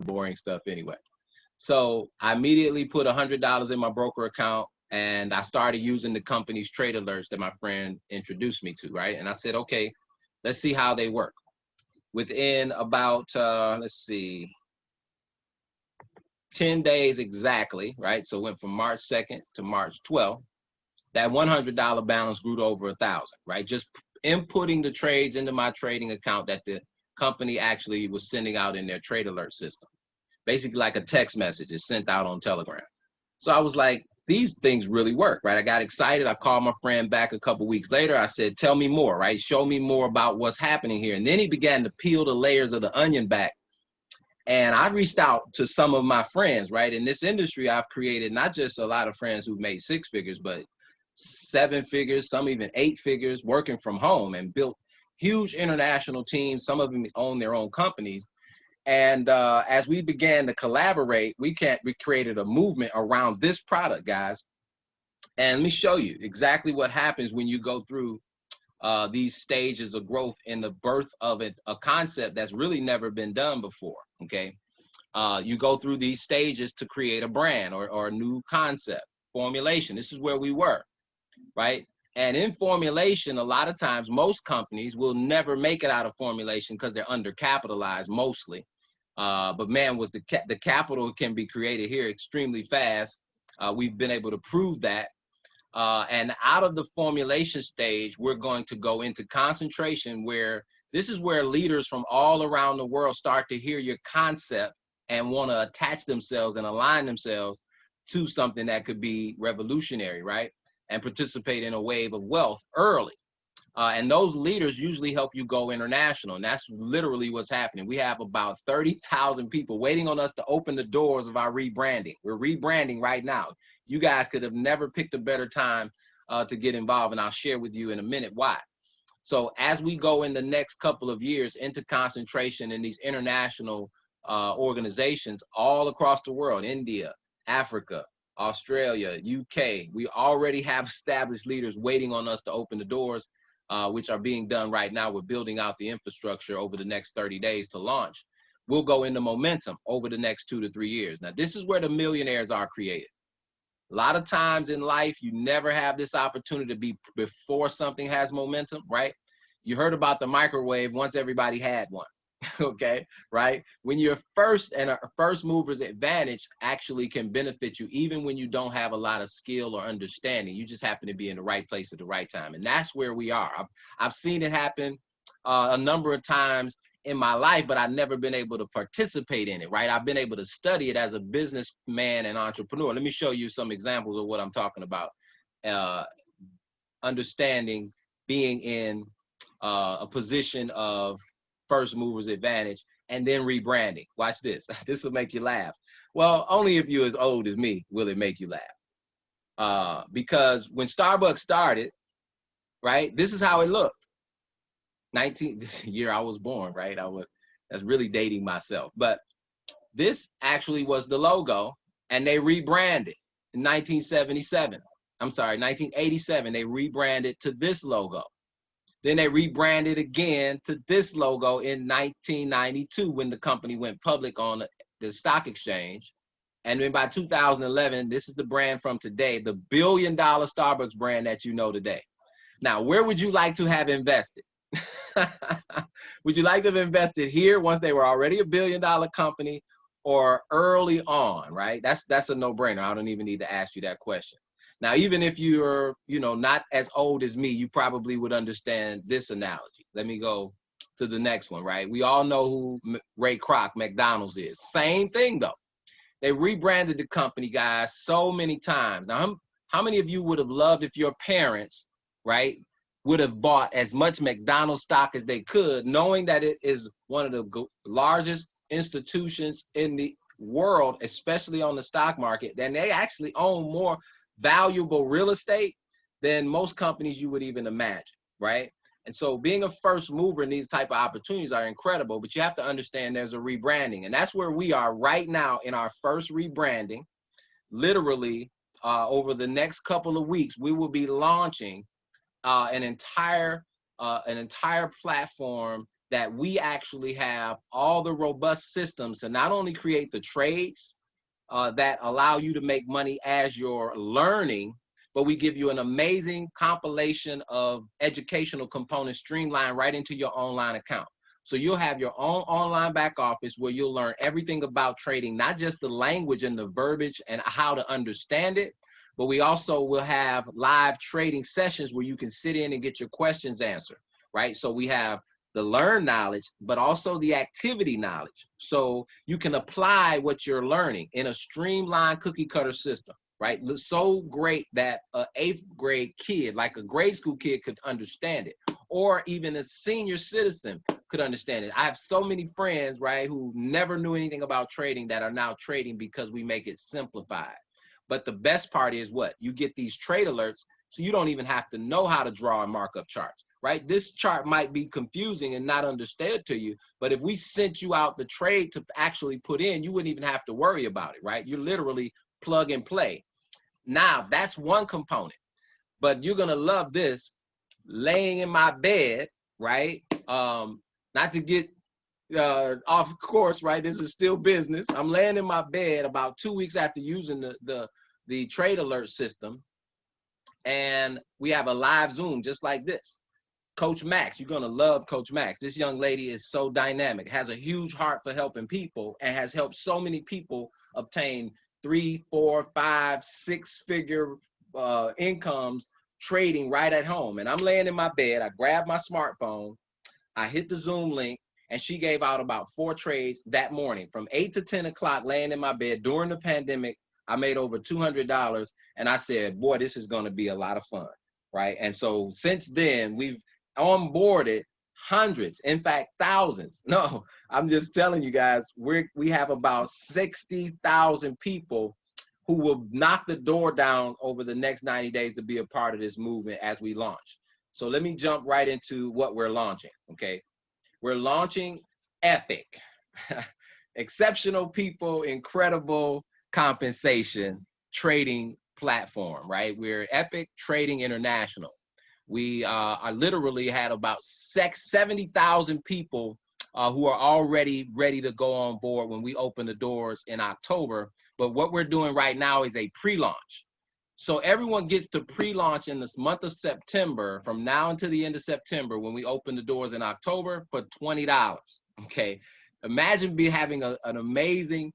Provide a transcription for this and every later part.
boring stuff anyway. So I immediately put $100 in my broker account, and I started using the company's trade alerts that my friend introduced me to, right? And I said, okay, let's see how they work. Within about, let's see, 10 days exactly, right? So it went from March 2nd to March 12th. That $100 balance grew to over 1,000, right? Just inputting the trades into my trading account that the company actually was sending out in their trade alert system. Basically like a text message is sent out on Telegram. So I was like, these things really work, right? I got excited. I called my friend back a couple weeks later. I said, tell me more, right? Show me more about what's happening here. And then he began to peel the layers of the onion back. And I reached out to some of my friends, right? In this industry, I've created not just a lot of friends who've made 6 figures, but 7 figures, some even 8 figures, working from home, and built huge international teams. Some of them own their own companies. And as we began to collaborate, we created a movement around this product, guys. And let me show you exactly what happens when you go through these stages of growth in the birth of a concept that's really never been done before, okay? You go through these stages to create a brand or a new concept. Formulation, this is where we were, right? And in formulation, a lot of times, most companies will never make it out of formulation because they're undercapitalized mostly. But man, was the capital can be created here extremely fast. We've been able to prove that. And out of the formulation stage, we're going to go into concentration, where this is where leaders from all around the world start to hear your concept and want to attach themselves and align themselves to something that could be revolutionary, right? And participate in a wave of wealth early. And those leaders usually help you go international. And that's literally what's happening. We have about 30,000 people waiting on us to open the doors of our rebranding. We're rebranding right now. You guys could have never picked a better time to get involved. And I'll share with you in a minute why. So as we go in the next couple of years into concentration in these international organizations all across the world, India, Africa, Australia, UK, we already have established leaders waiting on us to open the doors, which are being done right now. We're building out the infrastructure over the next 30 days to launch. We'll go into momentum over the next 2 to 3 years. Now, this is where the millionaires are created. A lot of times in life, you never have this opportunity to be before something has momentum, right? You heard about the microwave once everybody had one, okay, right? When you're first, and a first mover's advantage actually can benefit you even when you don't have a lot of skill or understanding. You just happen to be in the right place at the right time. And that's where we are. I've seen it happen a number of times in my life, but I've never been able to participate in it, right? I've been able to study it as a businessman and entrepreneur. Let me show you some examples of what I'm talking about. Understanding being in a position of first mover's advantage and then rebranding. Watch this. This will make you laugh. Well, only if you're as old as me will it make you laugh. Because when Starbucks started, right, this is how it looked. This year I was born, right? That's really dating myself. But this actually was the logo, and they rebranded in 1977. I'm sorry, 1987. They rebranded to this logo. Then they rebranded again to this logo in 1992 when the company went public on the stock exchange. And then by 2011, this is the brand from today, the billion-dollar Starbucks brand that you know today. Now, where would you like to have invested? Would you like to have invested here once they were already a billion-dollar company, or early on, right? That's a no-brainer. I don't even need to ask you that question. Now, even if you're, not as old as me, you probably would understand this analogy. Let me go to the next one, right? We all know who Ray Kroc, McDonald's is. Same thing, though. They rebranded the company, guys, so many times. Now, how many of you would have loved if your parents, right, would have bought as much McDonald's stock as they could, knowing that it is one of the largest institutions in the world, especially on the stock market, then they actually own more valuable real estate than most companies you would even imagine, right? And so being a first mover in these type of opportunities are incredible, but you have to understand there's a rebranding. And that's where we are right now in our first rebranding. Literally, over the next couple of weeks, we will be launching an entire platform that we actually have all the robust systems to not only create the trades that allow you to make money as you're learning, but we give you an amazing compilation of educational components streamlined right into your online account. So you'll have your own online back office where you'll learn everything about trading, not just the language and the verbiage and how to understand it, but we also will have live trading sessions where you can sit in and get your questions answered, right? So we have the learn knowledge, but also the activity knowledge. So you can apply what you're learning in a streamlined cookie cutter system, right? So great that an 8th grade kid, like a grade school kid, could understand it, or even a senior citizen could understand it. I have so many friends, right, who never knew anything about trading that are now trading because we make it simplified. But the best part is what? You get these trade alerts, so you don't even have to know how to draw and mark up charts, right? This chart might be confusing and not understood to you, but if we sent you out the trade to actually put in, you wouldn't even have to worry about it, right? You literally plug and play. Now, that's one component, but you're gonna love this. Laying in my bed, right? Not to get off course, right? This is still business. I'm laying in my bed about 2 weeks after using the trade alert system, and we have a live Zoom just like this. Coach Max, you're gonna love Coach Max. This young lady is so dynamic, has a huge heart for helping people, and has helped so many people obtain 3, 4, 5, 6-figure incomes trading right at home. And I'm laying in my bed, I grab my smartphone, I hit the Zoom link, and she gave out about 4 trades that morning from 8 to 10 o'clock laying in my bed during the pandemic. I made over $200, and I said, boy, this is gonna be a lot of fun, right? And so since then, we've onboarded hundreds, in fact, thousands. No, I'm just telling you guys, we have about 60,000 people who will knock the door down over the next 90 days to be a part of this movement as we launch. So let me jump right into what we're launching, okay? We're launching Epic. Exceptional people, incredible compensation trading platform, right? We're Epic Trading International. We are literally had about 70,000 people who are already ready to go on board when we open the doors in October. But what we're doing right now is a pre-launch. So everyone gets to pre-launch in this month of September, from now until the end of September, when we open the doors in October, for $20. Okay, imagine having an amazing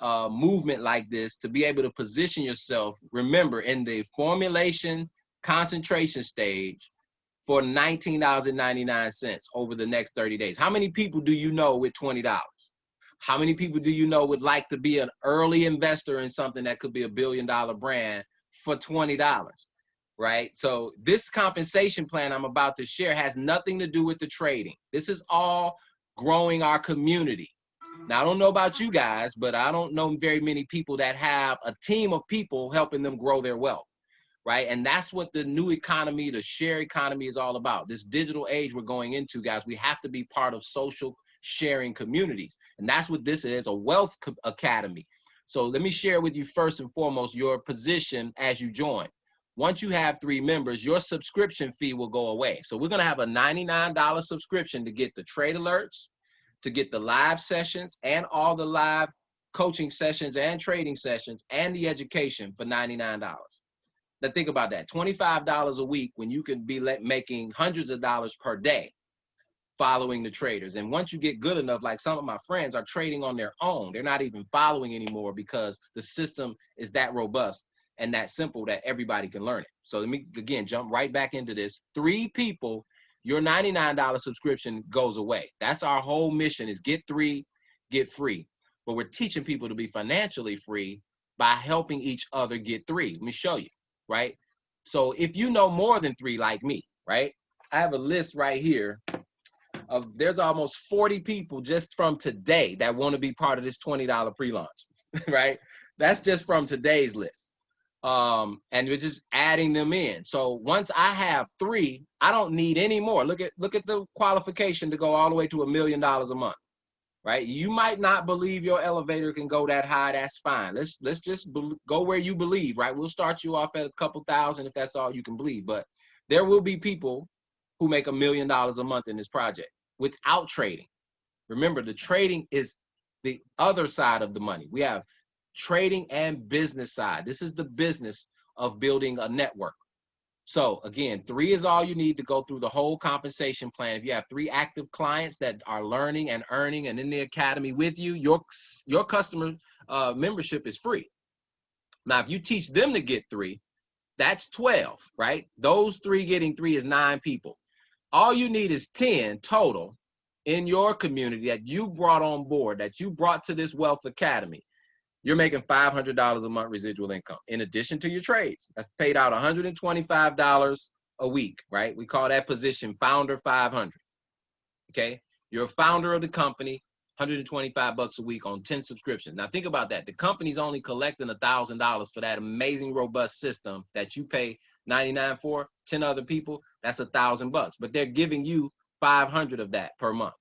movement like this, to be able to position yourself, remember, in the formulation concentration stage for $19.99 over the next 30 days. How many people do you know with $20? How many people do you know would like to be an early investor in something that could be $1 billion brand for $20, right? So this compensation plan I'm about to share has nothing to do with the trading. This is all growing our community. Now, I don't know about you guys, but I don't know very many people that have a team of people helping them grow their wealth, right? And that's what the new economy, the share economy, is all about. This digital age we're going into, guys, we have to be part of social sharing communities. And that's what this is, a wealth academy. So let me share with you first and foremost your position as you join. Once you have 3 members, your subscription fee will go away. So we're gonna have a $99 subscription to get the trade alerts, to get the live sessions and all the live coaching sessions and trading sessions and the education for $99. Now think about that, $25 a week when you can be making hundreds of dollars per day following the traders. And once you get good enough, like some of my friends are trading on their own, they're not even following anymore because the system is that robust and that simple that everybody can learn it. So let me, again, jump right back into this. 3 people, your $99 subscription goes away. That's our whole mission, is get 3, get free. But we're teaching people to be financially free by helping each other get 3. Let me show you, right? So if you know more than 3 like me, right? I have a list right here of, there's almost 40 people just from today that want to be part of this $20 pre-launch, right? That's just from today's list. And we're just adding them in. So once I have 3, I don't need any more. Look at the qualification to go all the way to $1 million a month, right? You might not believe your elevator can go that high. That's fine. Let's just go where you believe, right? We'll start you off at a couple thousand if that's all you can believe. But there will be people who make $1 million a month in this project. without trading. Remember, the trading is the other side of the money. We have trading and business side. This is the business of building a network. So again, 3 is all you need to go through the whole compensation plan. If you have 3 active clients that are learning and earning and in the academy with you, your customer membership is free. Now, if you teach them to get 3, that's 12, right? Those 3 getting 3 is 9 people. All you need is 10 total in your community that you brought on board, that you brought to this Wealth Academy. You're making $500 a month residual income in addition to your trades. That's paid out $125 a week, right? We call that position Founder 500. Okay, you're a founder of the company, $125 a week on 10 subscriptions. Now think about that. The company's only collecting $1,000 for that amazing, robust system that you pay $99 for. 10 other people, that's $1,000. But they're giving you 500 of that per month.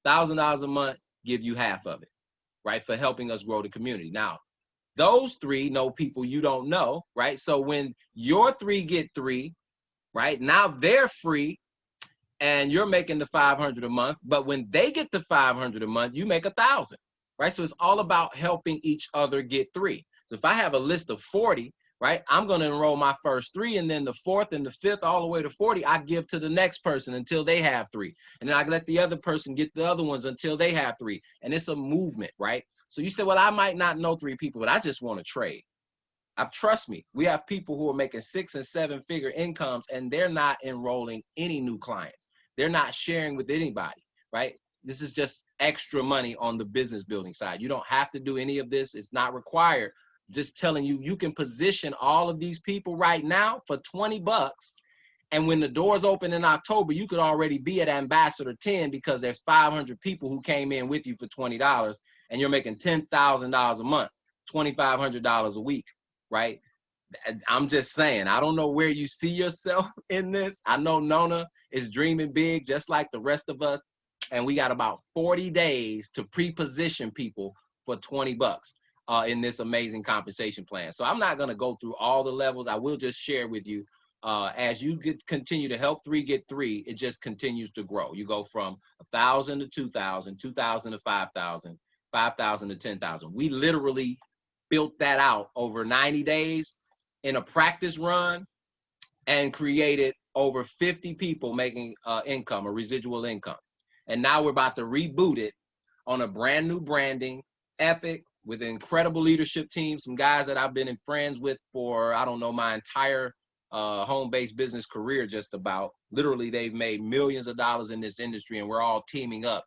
$1,000 a month, give you half of it, right, for helping us grow the community. Now, those 3 know people you don't know, right? So when your 3 get 3, right, now they're free and you're making the 500 a month. But when they get the 500 a month, you make 1,000, right? So it's all about helping each other get 3. So if I have a list of 40, right, I'm going to enroll my first 3, and then the 4th and the 5th all the way to 40, I give to the next person until they have 3. And then I let the other person get the other ones until they have 3. And it's a movement, right? So you say, well, I might not know 3 people, but I just want to trade. Trust me, we have people who are making 6- and 7-figure incomes, and they're not enrolling any new clients. They're not sharing with anybody, right? This is just extra money on the business building side. You don't have to do any of this. It's not required. Just telling you, you can position all of these people right now for $20. And when the doors open in October, you could already be at Ambassador 10 because there's 500 people who came in with you for $20 and you're making $10,000 a month, $2,500 a week, right? I'm just saying, I don't know where you see yourself in this. I know Nona is dreaming big just like the rest of us. And we got about 40 days to pre-position people for $20 in this amazing compensation plan. So I'm not going to go through all the levels. I will just share with you as you continue to help 3 get 3, it just continues to grow. You go from 1,000 to 2,000, 2,000 to 5,000, 5,000 to 10,000. We literally built that out over 90 days in a practice run and created over 50 people making income, or residual income. And now we're about to reboot it on a brand new branding, epic, with an incredible leadership team, some guys that I've been friends with for, I don't know, my entire home-based business career just about. Literally, they've made millions of dollars in this industry, and we're all teaming up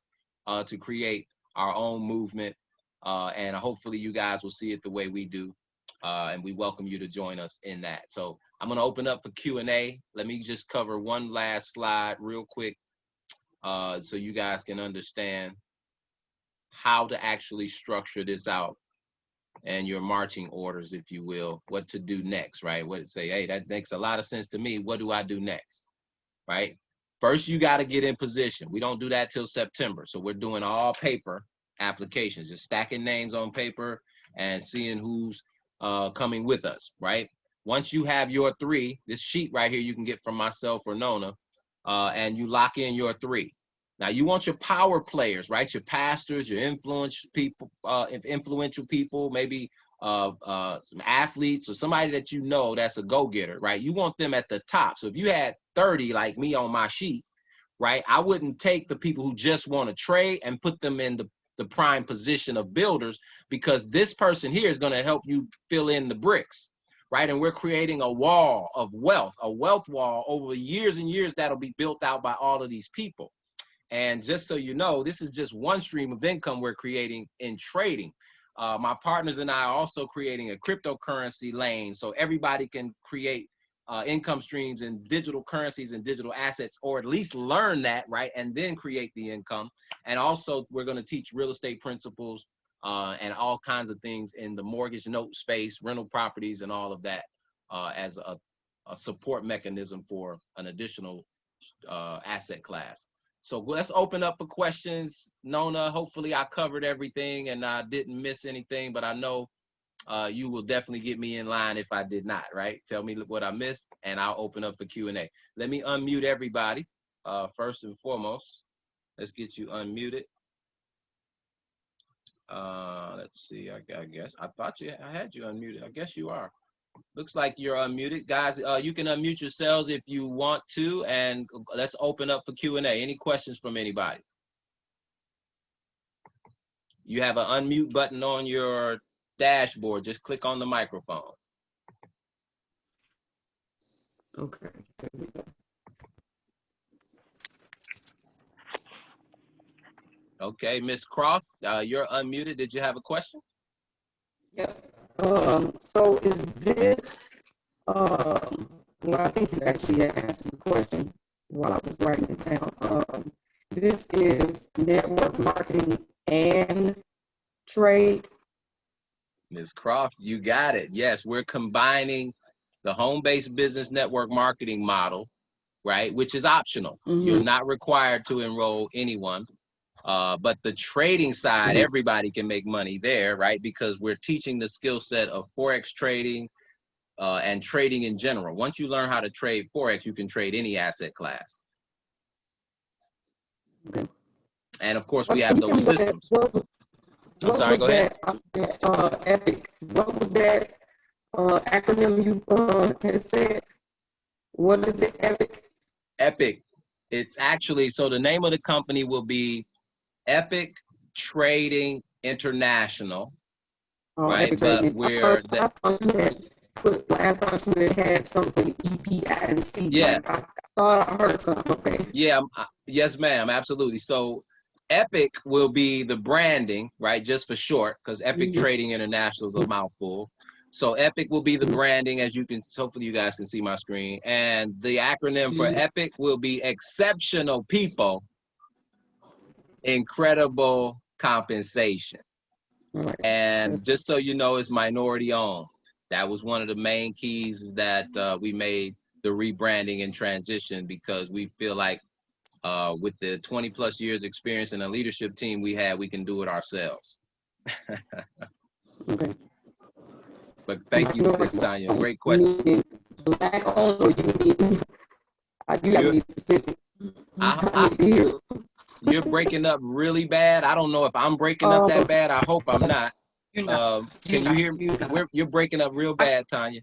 to create our own movement. And hopefully you guys will see it the way we do. And we welcome you to join us in that. So I'm going to open up for Q&A. Let me just cover one last slide real quick so you guys can understand how to actually structure this out and your marching orders, if you will, what to do next, right? What to say, hey, that makes a lot of sense to me. What do I do next, right? First, you got to get in position. We don't do that till September. So we're doing all paper applications, just stacking names on paper and seeing who's coming with us, right? Once you have your 3, this sheet right here you can get from myself or Nona, and you lock in your 3. Now you want your power players, right? Your pastors, your influential people, maybe some athletes or somebody that you know that's a go-getter, right? You want them at the top. So if you had 30 like me on my sheet, right, I wouldn't take the people who just want to trade and put them in the prime position of builders, because this person here is going to help you fill in the bricks, right? And we're creating a wall of wealth, a wealth wall over years and years that'll be built out by all of these people. And just so you know, this is just one stream of income we're creating in trading. My partners and I are also creating a cryptocurrency lane so everybody can create income streams in digital currencies and digital assets, or at least learn that, right? And then create the income. And also we're going to teach real estate principles and all kinds of things in the mortgage note space, rental properties, and all of that as a support mechanism for an additional asset class. So let's open up for questions. Nona, hopefully I covered everything and I didn't miss anything, but I know you will definitely get me in line if I did not, right? Tell me what I missed and I'll open up for Q&A. Let me unmute everybody first and foremost. Let's get you unmuted. Let's see. I guess I thought I had you unmuted. I guess you are. Looks like you're unmuted, guys. You can unmute yourselves if you want to, and let's open up for Q&A. Any questions from anybody? You have an unmute button on your dashboard. Just click on the microphone. Okay. Okay, Ms. Croft, you're unmuted. Did you have a question? Yeah. So is this, well, I think you actually had answered the question while I was writing it down. This is network marketing and trade. Ms. Croft, you got it. Yes, we're combining the home-based business network marketing model, right, which is optional. You're not required to enroll anyone. But the trading side, everybody can make money there, right? Because we're teaching the skill set of Forex trading and trading in general. Once you learn how to trade Forex, you can trade any asset class. Okay. And of course, we have those systems. I'm sorry, go ahead. Epic. What was that acronym you had said? What is it, Epic? Epic. It's actually, so the name of the company will be Epic Trading International, right? But we're I thought you had something EPINC. Yeah. Like, I thought I heard something. Okay. Yeah. Yes, ma'am. Absolutely. So Epic will be the branding, right? Just for short, because Epic Trading International is a mouthful. So Epic will be the branding, as you can, hopefully you guys can see my screen. And the acronym for Epic will be Exceptional People, Incredible Compensation. Right. And just so you know, it's minority owned. That was one of the main keys that we made the rebranding and transition, because we feel like with the 20 plus years experience and a leadership team we have, we can do it ourselves. Okay. But thank you, Ms. Tanya. Great question. Black owned, or you mean, you got to be specific. You're breaking up really bad. I don't know if I'm breaking up that bad. I hope I'm not. Can you hear me? You're breaking up real bad, Tanya.